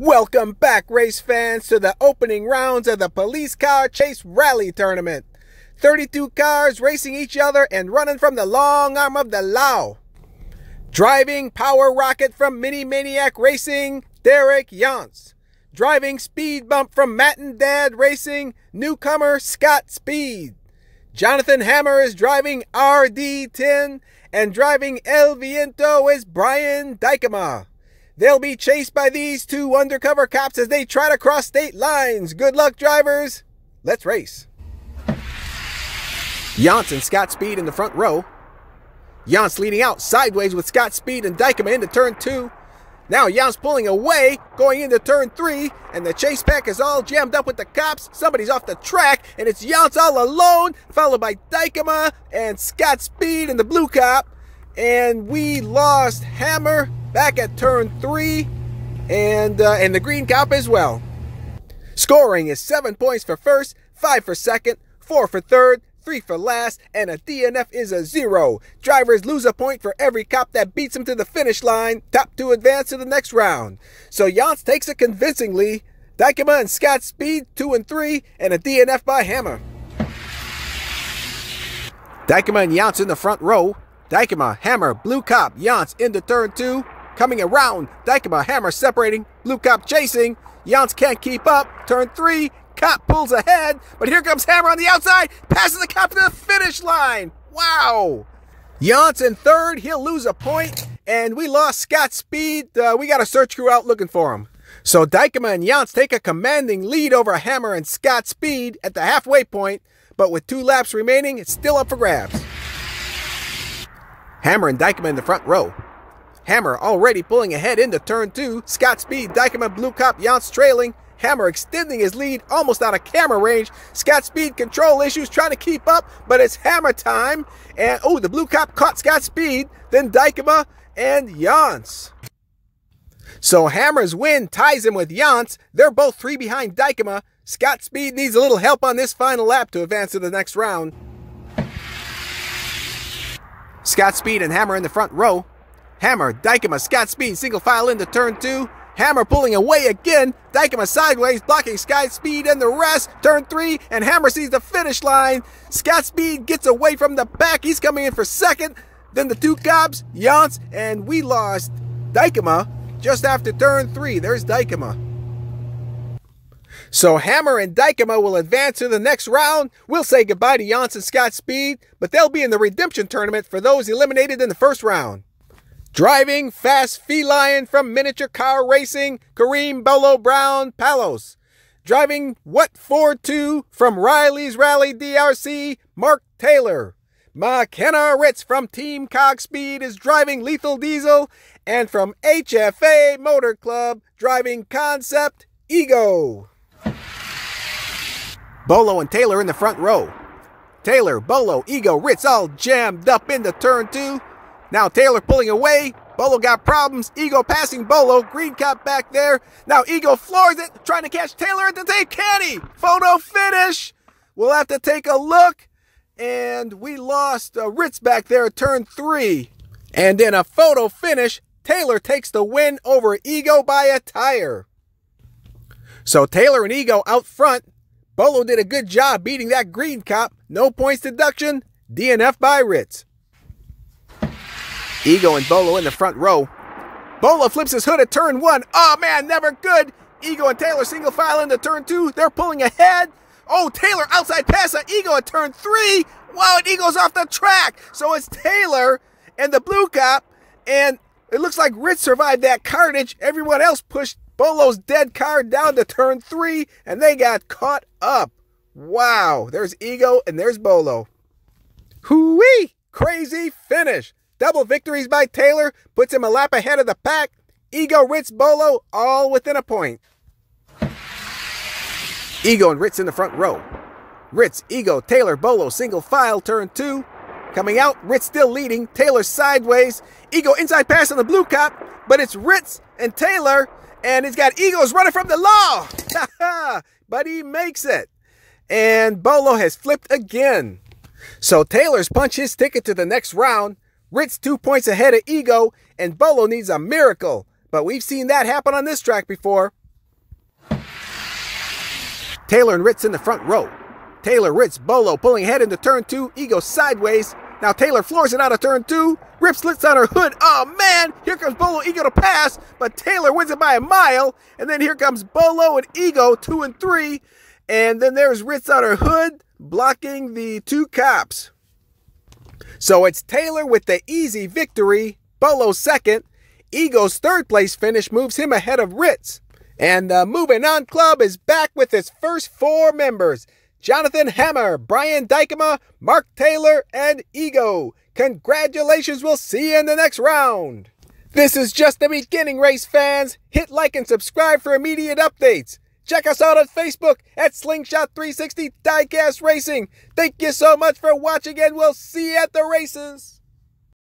Welcome back, race fans, to the opening rounds of the Police Car Chase Rally Tournament. 32 cars racing each other and running from the long arm of the law. Driving Power Rocket from Mini Maniac Racing, Derek Yance. Driving Speed Bump from Matt and Dad Racing, newcomer Scott Speed. Jonathan Hammer is driving RD10, and driving El Viento is Brian Dykema. They'll be chased by these two undercover cops as they try to cross state lines. Good luck, drivers. Let's race. Yance and Scott Speed in the front row. Yance leading out sideways with Scott Speed and Dykema into turn 2. Now Yance pulling away, going into turn 3, and the chase pack is all jammed up with the cops. Somebody's off the track, and it's Yance all alone, followed by Dykema and Scott Speed and the blue cop. And we lost Hammer back at turn 3, and the green cop as well. Scoring is 7 points for first, 5 for second, 4 for third, 3 for last, and a DNF is a 0. Drivers lose a point for every cop that beats them to the finish line. Top 2 advance to the next round. So Yance takes it convincingly. Dykema and Scott Speed 2 and 3, and a DNF by Hammer. Dykema and Yance in the front row. Dykema, Hammer, blue cop, Yance into turn 2. Coming around, Dykema, Hammer separating, blue cop chasing. Yance can't keep up. Turn 3, cop pulls ahead, but here comes Hammer on the outside, passes the cop to the finish line. Wow! Yance in third, he'll lose a point, and we lost Scott Speed. We got a search crew out looking for him. So Dykema and Yance take a commanding lead over Hammer and Scott Speed at the halfway point, but with 2 laps remaining, it's still up for grabs. Hammer and Dykema in the front row. Hammer already pulling ahead into turn 2. Scott Speed, Dykema, blue cop, Yance trailing. Hammer extending his lead almost out of camera range. Scott Speed control issues trying to keep up, but it's Hammer time. And oh, the blue cop caught Scott Speed, then Dykema and Yance. So Hammer's win ties him with Yance. They're both 3 behind Dykema. Scott Speed needs a little help on this final lap to advance to the next round. Scott Speed and Hammer in the front row. Hammer, Dykema, Scott Speed, single file into turn 2. Hammer pulling away again. Dykema sideways, blocking Scott Speed and the rest. Turn 3, and Hammer sees the finish line. Scott Speed gets away from the back. He's coming in for second. Then the 2 cops, Yance, and we lost Dykema just after turn 3. There's Dykema. So Hammer and Dykema will advance to the next round. We'll say goodbye to Yance and Scott Speed, but they'll be in the redemption tournament for those eliminated in the first round. Driving Fast Feline from Miniature Car Racing, Kareem Bolo Brown Palos. Driving What For 2 from Riley's Rally DRC, Mark Taylor. McKenna Ritz from Team Cog Speed is driving Lethal Diesel, and from HFA Motor Club, driving Concept Ego. Bolo and Taylor in the front row. Taylor, Bolo, Ego, Ritz all jammed up into turn 2. Now Taylor pulling away. Bolo got problems. Ego passing Bolo. Green cop back there. Now Ego floors it, trying to catch Taylor at the tape. Can he? Photo finish. We'll have to take a look. And we lost Ritz back there at turn 3. And in a photo finish, Taylor takes the win over Ego by a tire. So Taylor and Ego out front. Bolo did a good job beating that green cop. No points deduction. DNF by Ritz. Ego and Bolo in the front row. Bolo flips his hood at turn 1. Oh man, never good. Ego and Taylor single file into turn 2. They're pulling ahead. Oh, Taylor outside pass on Ego at turn 3. Wow, and Ego's off the track. So it's Taylor and the blue cop. And it looks like Ritz survived that carnage. Everyone else pushed Bolo's dead car down to turn 3, and they got caught up. Wow, there's Ego and there's Bolo. Hoo-wee! Crazy finish. Double victories by Taylor puts him a lap ahead of the pack. Ego, Ritz, Bolo, all within a point. Ego and Ritz in the front row. Ritz, Ego, Taylor, Bolo, single file, turn 2. Coming out, Ritz still leading. Taylor sideways. Ego inside pass on the blue cop, but it's Ritz and Taylor, and he's got Ego's running from the law. But he makes it. And Bolo has flipped again. So Taylor's punched his ticket to the next round. Ritz 2 points ahead of Ego, and Bolo needs a miracle. But we've seen that happen on this track before. Taylor and Ritz in the front row. Taylor, Ritz, Bolo pulling ahead into turn 2. Ego sideways. Now Taylor floors it out of turn 2. Rip slits on her hood. Oh man, here comes Bolo, Ego to pass, but Taylor wins it by a mile. And then here comes Bolo and Ego, 2 and 3. And then there's Ritz on her hood, blocking the 2 cops. So it's Taylor with the easy victory. Bolo second. Ego's third place finish moves him ahead of Ritz. And the Moving On Club is back with its first 4 members. Jonathan Hammer, Brian Dykema, Mark Taylor, and Ego. Congratulations, we'll see you in the next round. This is just the beginning, race fans. Hit like and subscribe for immediate updates. Check us out on Facebook at Slingshot 360 Diecast Racing. Thank you so much for watching, and we'll see you at the races.